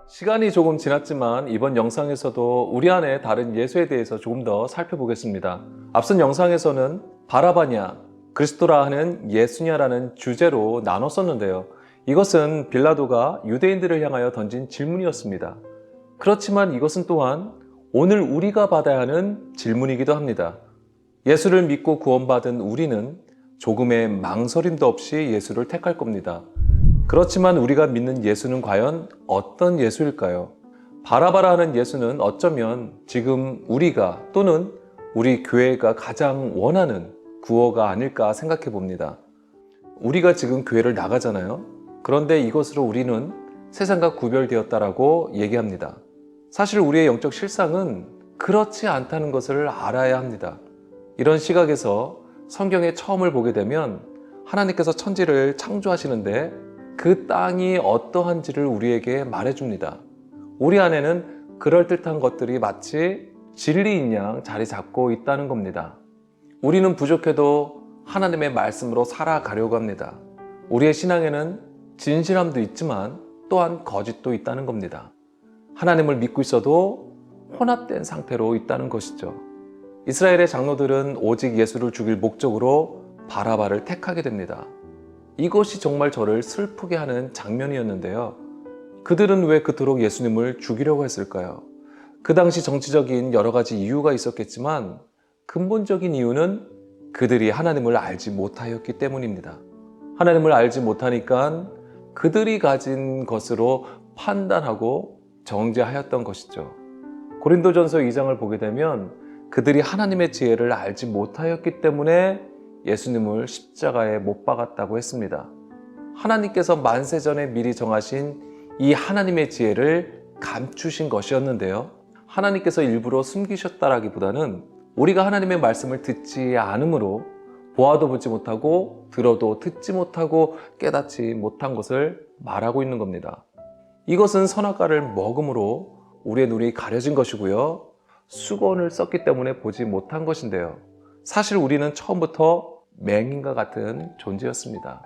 시간이 조금 지났지만 이번 영상에서도 우리 안에 다른 예수에 대해서 조금 더 살펴보겠습니다. 앞선 영상에서는 바라바냐, 그리스도라 하는 예수냐라는 주제로 나눴었는데요. 이것은 빌라도가 유대인들을 향하여 던진 질문이었습니다. 그렇지만 이것은 또한 오늘 우리가 받아야 하는 질문이기도 합니다. 예수를 믿고 구원받은 우리는 조금의 망설임도 없이 예수를 택할 겁니다. 그렇지만 우리가 믿는 예수는 과연 어떤 예수일까요? 바라바라 하는 예수는 어쩌면 지금 우리가 또는 우리 교회가 가장 원하는 구호가 아닐까 생각해 봅니다. 우리가 지금 교회를 나가잖아요. 그런데 이것으로 우리는 세상과 구별되었다라고 얘기합니다. 사실 우리의 영적 실상은 그렇지 않다는 것을 알아야 합니다. 이런 시각에서 성경의 처음을 보게 되면 하나님께서 천지를 창조하시는데 그 땅이 어떠한지를 우리에게 말해줍니다. 우리 안에는 그럴듯한 것들이 마치 진리인 양 자리 잡고 있다는 겁니다. 우리는 부족해도 하나님의 말씀으로 살아가려고 합니다. 우리의 신앙에는 진실함도 있지만 또한 거짓도 있다는 겁니다. 하나님을 믿고 있어도 혼합된 상태로 있다는 것이죠. 이스라엘의 장로들은 오직 예수를 죽일 목적으로 바라바를 택하게 됩니다. 이것이 정말 저를 슬프게 하는 장면이었는데요. 그들은 왜 그토록 예수님을 죽이려고 했을까요? 그 당시 정치적인 여러 가지 이유가 있었겠지만 근본적인 이유는 그들이 하나님을 알지 못하였기 때문입니다. 하나님을 알지 못하니까 그들이 가진 것으로 판단하고 정죄하였던 것이죠. 고린도전서 2장을 보게 되면 그들이 하나님의 지혜를 알지 못하였기 때문에 예수님을 십자가에 못 박았다고 했습니다. 하나님께서 만세전에 미리 정하신 이 하나님의 지혜를 감추신 것이었는데요. 하나님께서 일부러 숨기셨다라기보다는 우리가 하나님의 말씀을 듣지 않으므로 보아도 보지 못하고 들어도 듣지 못하고 깨닫지 못한 것을 말하고 있는 겁니다. 이것은 선악과를 먹음으로 우리의 눈이 가려진 것이고요. 수건을 썼기 때문에 보지 못한 것인데요. 사실 우리는 처음부터 맹인과 같은 존재였습니다.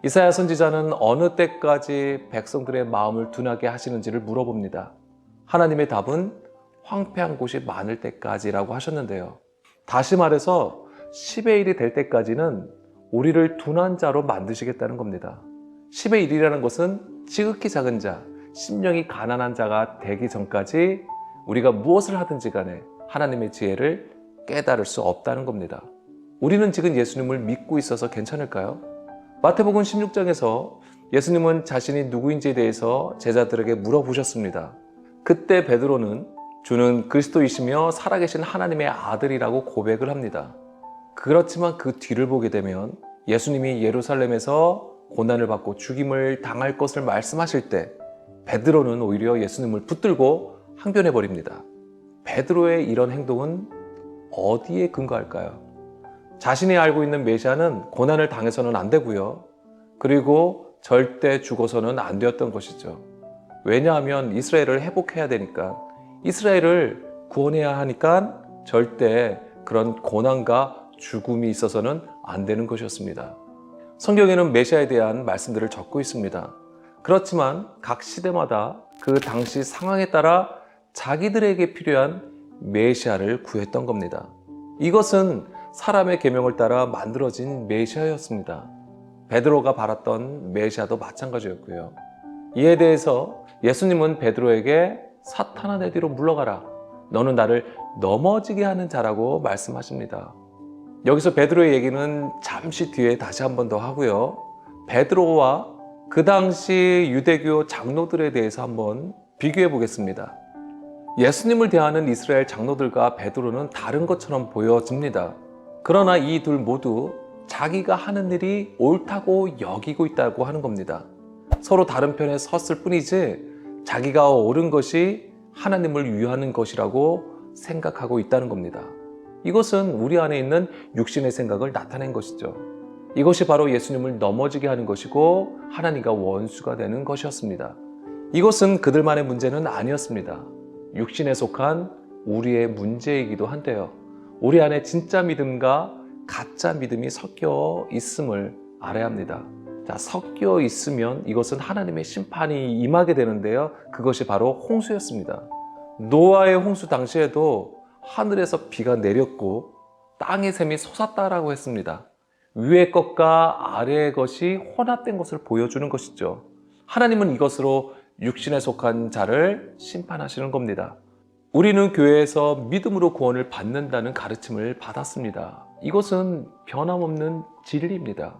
이사야 선지자는 어느 때까지 백성들의 마음을 둔하게 하시는지를 물어봅니다. 하나님의 답은 황폐한 곳이 많을 때까지라고 하셨는데요. 다시 말해서 10의 1이 될 때까지는 우리를 둔한 자로 만드시겠다는 겁니다. 10의 1이라는 것은 지극히 작은 자, 심령이 가난한 자가 되기 전까지 우리가 무엇을 하든지 간에 하나님의 지혜를 깨달을 수 없다는 겁니다. 우리는 지금 예수님을 믿고 있어서 괜찮을까요? 마태복음 16장에서 예수님은 자신이 누구인지에 대해서 제자들에게 물어보셨습니다. 그때 베드로는 주는 그리스도이시며 살아계신 하나님의 아들이라고 고백을 합니다. 그렇지만 그 뒤를 보게 되면 예수님이 예루살렘에서 고난을 받고 죽임을 당할 것을 말씀하실 때 베드로는 오히려 예수님을 붙들고 항변해 버립니다. 베드로의 이런 행동은 어디에 근거할까요? 자신이 알고 있는 메시아는 고난을 당해서는 안 되고요. 그리고 절대 죽어서는 안 되었던 것이죠. 왜냐하면 이스라엘을 회복해야 되니까, 이스라엘을 구원해야 하니까 절대 그런 고난과 죽음이 있어서는 안 되는 것이었습니다. 성경에는 메시아에 대한 말씀들을 적고 있습니다. 그렇지만 각 시대마다 그 당시 상황에 따라 자기들에게 필요한 메시아를 구했던 겁니다. 이것은 사람의 계명을 따라 만들어진 메시아였습니다. 베드로가 바랐던 메시아도 마찬가지였고요. 이에 대해서 예수님은 베드로에게 사탄아 내 뒤로 물러가라. 너는 나를 넘어지게 하는 자라고 말씀하십니다. 여기서 베드로의 얘기는 잠시 뒤에 다시 한 번 더 하고요. 베드로와 그 당시 유대교 장로들에 대해서 한번 비교해 보겠습니다. 예수님을 대하는 이스라엘 장로들과 베드로는 다른 것처럼 보여집니다. 그러나 이 둘 모두 자기가 하는 일이 옳다고 여기고 있다고 하는 겁니다. 서로 다른 편에 섰을 뿐이지 자기가 옳은 것이 하나님을 위하는 것이라고 생각하고 있다는 겁니다. 이것은 우리 안에 있는 육신의 생각을 나타낸 것이죠. 이것이 바로 예수님을 넘어지게 하는 것이고 하나님과 원수가 되는 것이었습니다. 이것은 그들만의 문제는 아니었습니다. 육신에 속한 우리의 문제이기도 한데요. 우리 안에 진짜 믿음과 가짜 믿음이 섞여 있음을 알아야 합니다. 자, 섞여 있으면 이것은 하나님의 심판이 임하게 되는데요. 그것이 바로 홍수였습니다. 노아의 홍수 당시에도 하늘에서 비가 내렸고 땅의 샘이 솟았다라고 했습니다. 위의 것과 아래의 것이 혼합된 것을 보여주는 것이죠. 하나님은 이것으로 육신에 속한 자를 심판하시는 겁니다. 우리는 교회에서 믿음으로 구원을 받는다는 가르침을 받았습니다. 이것은 변함없는 진리입니다.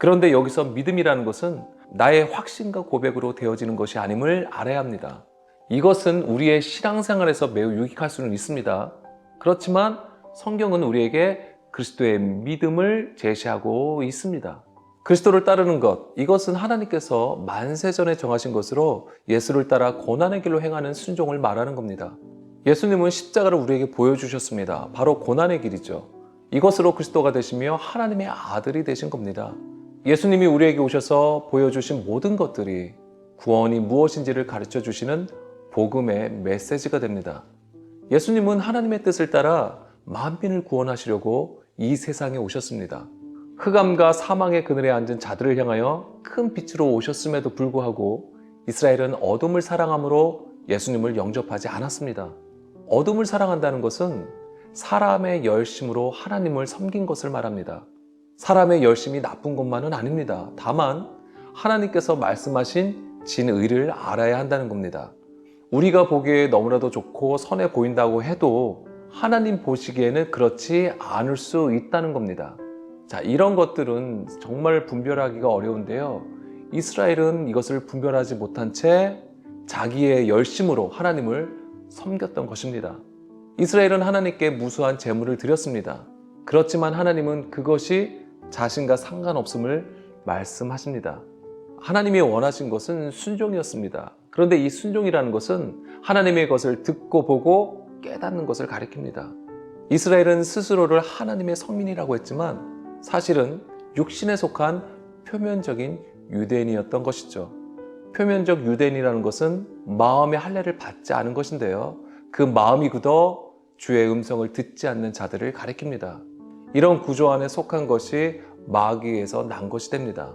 그런데 여기서 믿음이라는 것은 나의 확신과 고백으로 되어지는 것이 아님을 알아야 합니다. 이것은 우리의 신앙생활에서 매우 유익할 수는 있습니다. 그렇지만 성경은 우리에게 그리스도의 믿음을 제시하고 있습니다. 그리스도를 따르는 것, 이것은 하나님께서 만세전에 정하신 것으로 예수를 따라 고난의 길로 행하는 순종을 말하는 겁니다. 예수님은 십자가를 우리에게 보여주셨습니다. 바로 고난의 길이죠. 이것으로 그리스도가 되시며 하나님의 아들이 되신 겁니다. 예수님이 우리에게 오셔서 보여주신 모든 것들이 구원이 무엇인지를 가르쳐 주시는 복음의 메시지가 됩니다. 예수님은 하나님의 뜻을 따라 만민을 구원하시려고 이 세상에 오셨습니다. 흑암과 사망의 그늘에 앉은 자들을 향하여 큰 빛으로 오셨음에도 불구하고 이스라엘은 어둠을 사랑함으로 예수님을 영접하지 않았습니다. 어둠을 사랑한다는 것은 사람의 열심으로 하나님을 섬긴 것을 말합니다. 사람의 열심이 나쁜 것만은 아닙니다. 다만 하나님께서 말씀하신 진의를 알아야 한다는 겁니다. 우리가 보기에 너무나도 좋고 선해 보인다고 해도 하나님 보시기에는 그렇지 않을 수 있다는 겁니다. 자, 이런 것들은 정말 분별하기가 어려운데요. 이스라엘은 이것을 분별하지 못한 채 자기의 열심으로 하나님을 섬겼던 것입니다. 이스라엘은 하나님께 무수한 제물을 드렸습니다. 그렇지만 하나님은 그것이 자신과 상관없음을 말씀하십니다. 하나님이 원하신 것은 순종이었습니다. 그런데 이 순종이라는 것은 하나님의 것을 듣고 보고 깨닫는 것을 가리킵니다. 이스라엘은 스스로를 하나님의 성민이라고 했지만 사실은 육신에 속한 표면적인 유대인이었던 것이죠. 표면적 유대인이라는 것은 마음의 할례를 받지 않은 것인데요. 그 마음이 굳어 주의 음성을 듣지 않는 자들을 가리킵니다. 이런 구조 안에 속한 것이 마귀에서 난 것이 됩니다.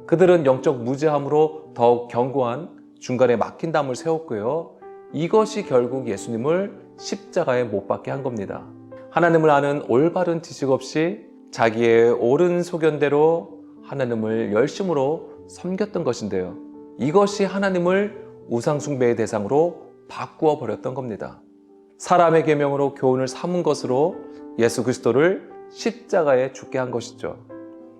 그들은 영적 무지함으로 더욱 견고한 중간에 막힌 담을 세웠고요. 이것이 결국 예수님을 십자가에 못 박게 한 겁니다. 하나님을 아는 올바른 지식 없이 자기의 옳은 소견대로 하나님을 열심으로 섬겼던 것인데요. 이것이 하나님을 우상숭배의 대상으로 바꾸어 버렸던 겁니다. 사람의 계명으로 교훈을 삼은 것으로 예수 그리스도를 십자가에 죽게 한 것이죠.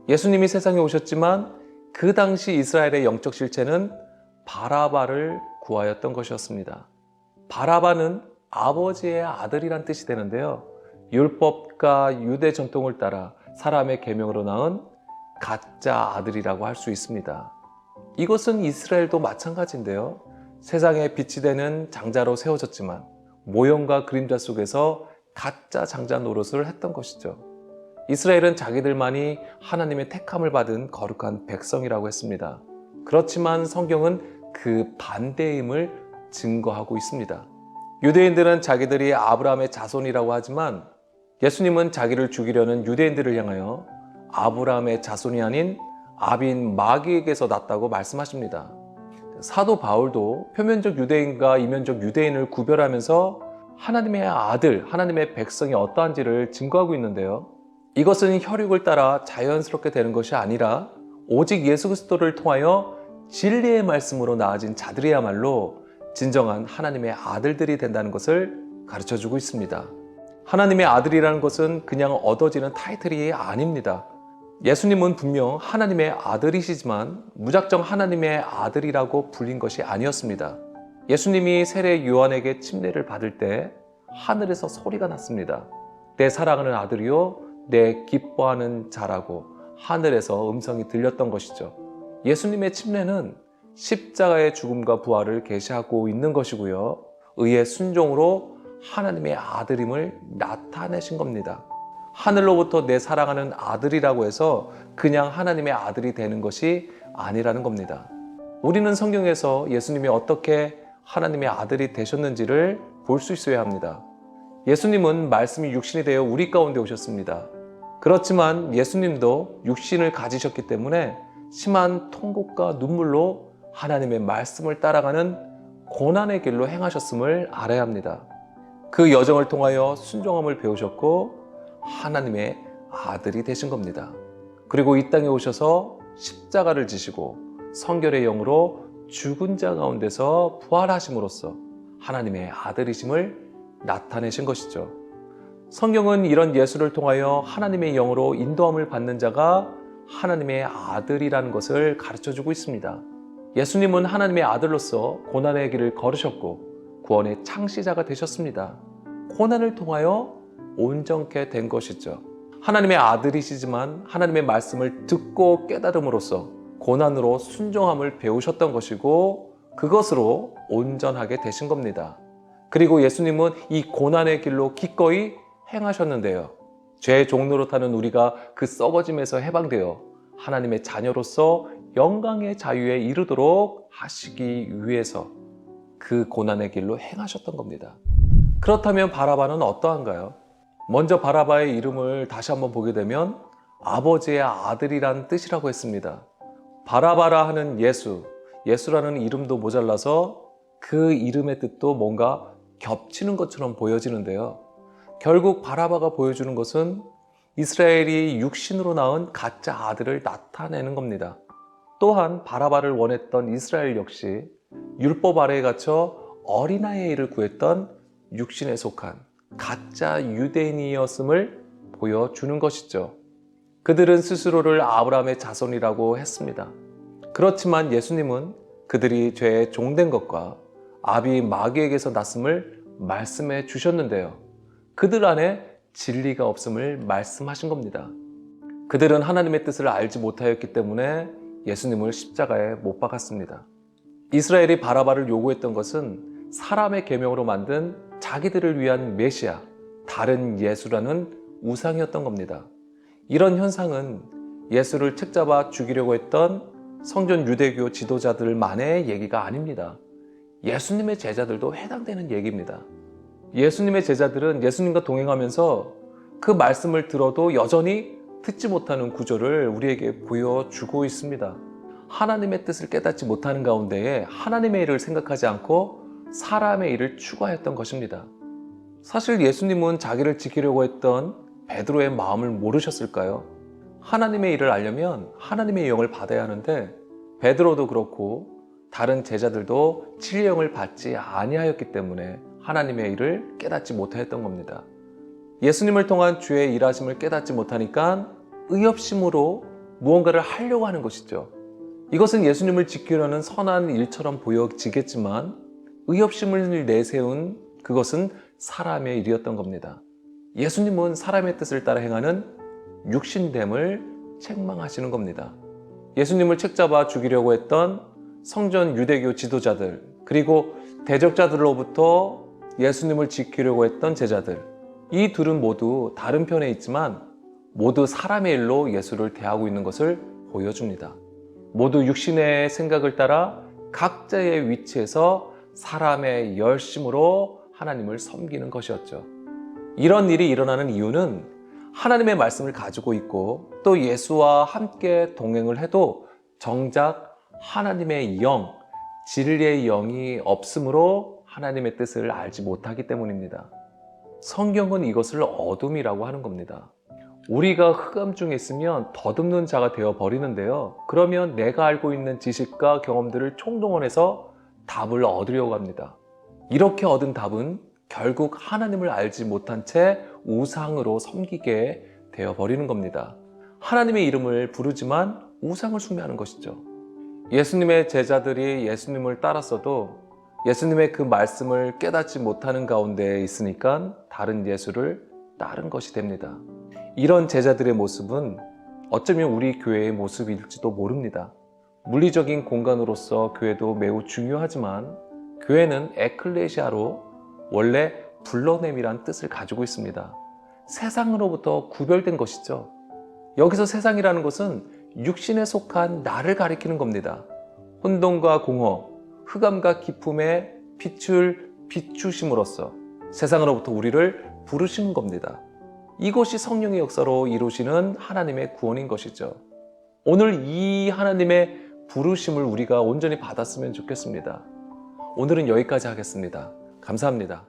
예수님이 세상에 오셨지만 그 당시 이스라엘의 영적 실체는 바라바를 구하였던 것이었습니다. 바라바는 아버지의 아들이란 뜻이 되는데요. 율법과 유대 전통을 따라 사람의 계명으로 낳은 가짜 아들이라고 할 수 있습니다. 이것은 이스라엘도 마찬가지인데요. 세상에 빛이 되는 장자로 세워졌지만 모형과 그림자 속에서 가짜 장자 노릇을 했던 것이죠. 이스라엘은 자기들만이 하나님의 택함을 받은 거룩한 백성이라고 했습니다. 그렇지만 성경은 그 반대임을 증거하고 있습니다. 유대인들은 자기들이 아브라함의 자손이라고 하지만 예수님은 자기를 죽이려는 유대인들을 향하여 아브라함의 자손이 아닌 아비인 마귀에게서 났다고 말씀하십니다. 사도 바울도 표면적 유대인과 이면적 유대인을 구별하면서 하나님의 아들, 하나님의 백성이 어떠한지를 증거하고 있는데요. 이것은 혈육을 따라 자연스럽게 되는 것이 아니라 오직 예수 그리스도를 통하여 진리의 말씀으로 나아진 자들이야말로 진정한 하나님의 아들들이 된다는 것을 가르쳐주고 있습니다. 하나님의 아들이라는 것은 그냥 얻어지는 타이틀이 아닙니다. 예수님은 분명 하나님의 아들이시지만 무작정 하나님의 아들이라고 불린 것이 아니었습니다. 예수님이 세례 요한에게 침례를 받을 때 하늘에서 소리가 났습니다. 내 사랑하는 아들이요 내 기뻐하는 자라고 하늘에서 음성이 들렸던 것이죠. 예수님의 침례는 십자가의 죽음과 부활을 계시하고 있는 것이고요. 의의 순종으로 하나님의 아들임을 나타내신 겁니다. 하늘로부터 내 사랑하는 아들이라고 해서 그냥 하나님의 아들이 되는 것이 아니라는 겁니다. 우리는 성경에서 예수님이 어떻게 하나님의 아들이 되셨는지를 볼 수 있어야 합니다. 예수님은 말씀이 육신이 되어 우리 가운데 오셨습니다. 그렇지만 예수님도 육신을 가지셨기 때문에 심한 통곡과 눈물로 하나님의 말씀을 따라가는 고난의 길로 행하셨음을 알아야 합니다. 그 여정을 통하여 순종함을 배우셨고 하나님의 아들이 되신 겁니다. 그리고 이 땅에 오셔서 십자가를 지시고 성결의 영으로 죽은 자 가운데서 부활하심으로써 하나님의 아들이심을 나타내신 것이죠. 성경은 이런 예수를 통하여 하나님의 영으로 인도함을 받는 자가 하나님의 아들이라는 것을 가르쳐주고 있습니다. 예수님은 하나님의 아들로서 고난의 길을 걸으셨고 구원의 창시자가 되셨습니다. 고난을 통하여 온전케 된 것이죠. 하나님의 아들이시지만 하나님의 말씀을 듣고 깨달음으로써 고난으로 순종함을 배우셨던 것이고 그것으로 온전하게 되신 겁니다. 그리고 예수님은 이 고난의 길로 기꺼이 행하셨는데요. 죄의 종로로 타는 우리가 그 썩어짐에서 해방되어 하나님의 자녀로서 영광의 자유에 이르도록 하시기 위해서 그 고난의 길로 행하셨던 겁니다. 그렇다면 바라바는 어떠한가요? 먼저 바라바의 이름을 다시 한번 보게 되면 아버지의 아들이란 뜻이라고 했습니다. 바라바라 하는 예수, 예수라는 이름도 모자라서 그 이름의 뜻도 뭔가 겹치는 것처럼 보여지는데요. 결국 바라바가 보여주는 것은 이스라엘이 육신으로 낳은 가짜 아들을 나타내는 겁니다. 또한 바라바를 원했던 이스라엘 역시 율법 아래에 갇혀 어린아이의 일을 구했던 육신에 속한 가짜 유대인이었음을 보여주는 것이죠. 그들은 스스로를 아브라함의 자손이라고 했습니다. 그렇지만 예수님은 그들이 죄에 종된 것과 아비 마귀에게서 났음을 말씀해 주셨는데요. 그들 안에 진리가 없음을 말씀하신 겁니다. 그들은 하나님의 뜻을 알지 못하였기 때문에 예수님을 십자가에 못 박았습니다. 이스라엘이 바라바를 요구했던 것은 사람의 계명으로 만든 자기들을 위한 메시아, 다른 예수라는 우상이었던 겁니다. 이런 현상은 예수를 책잡아 죽이려고 했던 성전 유대교 지도자들만의 얘기가 아닙니다. 예수님의 제자들도 해당되는 얘기입니다. 예수님의 제자들은 예수님과 동행하면서 그 말씀을 들어도 여전히 듣지 못하는 구조를 우리에게 보여주고 있습니다. 하나님의 뜻을 깨닫지 못하는 가운데에 하나님의 일을 생각하지 않고 사람의 일을 추구하였던 것입니다. 사실 예수님은 자기를 지키려고 했던 베드로의 마음을 모르셨을까요? 하나님의 일을 알려면 하나님의 영을 받아야 하는데 베드로도 그렇고 다른 제자들도 진리의 영을 받지 아니하였기 때문에 하나님의 일을 깨닫지 못하였던 겁니다. 예수님을 통한 주의 일하심을 깨닫지 못하니까 의협심으로 무언가를 하려고 하는 것이죠. 이것은 예수님을 지키려는 선한 일처럼 보여지겠지만 의협심을 내세운 그것은 사람의 일이었던 겁니다. 예수님은 사람의 뜻을 따라 행하는 육신됨을 책망하시는 겁니다. 예수님을 책잡아 죽이려고 했던 성전 유대교 지도자들, 그리고 대적자들로부터 예수님을 지키려고 했던 제자들, 이 둘은 모두 다른 편에 있지만 모두 사람의 일로 예수를 대하고 있는 것을 보여줍니다. 모두 육신의 생각을 따라 각자의 위치에서 사람의 열심으로 하나님을 섬기는 것이었죠. 이런 일이 일어나는 이유는 하나님의 말씀을 가지고 있고 또 예수와 함께 동행을 해도 정작 하나님의 영, 진리의 영이 없으므로 하나님의 뜻을 알지 못하기 때문입니다. 성경은 이것을 어둠이라고 하는 겁니다. 우리가 흑암 중에 있으면 덧없는 자가 되어 버리는데요. 그러면 내가 알고 있는 지식과 경험들을 총동원해서 답을 얻으려고 합니다. 이렇게 얻은 답은 결국 하나님을 알지 못한 채 우상으로 섬기게 되어 버리는 겁니다. 하나님의 이름을 부르지만 우상을 숭배하는 것이죠. 예수님의 제자들이 예수님을 따랐어도 예수님의 그 말씀을 깨닫지 못하는 가운데 있으니까 다른 예수를 따른 것이 됩니다. 이런 제자들의 모습은 어쩌면 우리 교회의 모습일지도 모릅니다. 물리적인 공간으로서 교회도 매우 중요하지만 교회는 에클레시아로 원래 불러냄이란 뜻을 가지고 있습니다. 세상으로부터 구별된 것이죠. 여기서 세상이라는 것은 육신에 속한 나를 가리키는 겁니다. 혼돈과 공허, 흑암과 기품에 비추심으로써 세상으로부터 우리를 부르시는 겁니다. 이것이 성령의 역사로 이루시는 하나님의 구원인 것이죠. 오늘 이 하나님의 부르심을 우리가 온전히 받았으면 좋겠습니다. 오늘은 여기까지 하겠습니다. 감사합니다.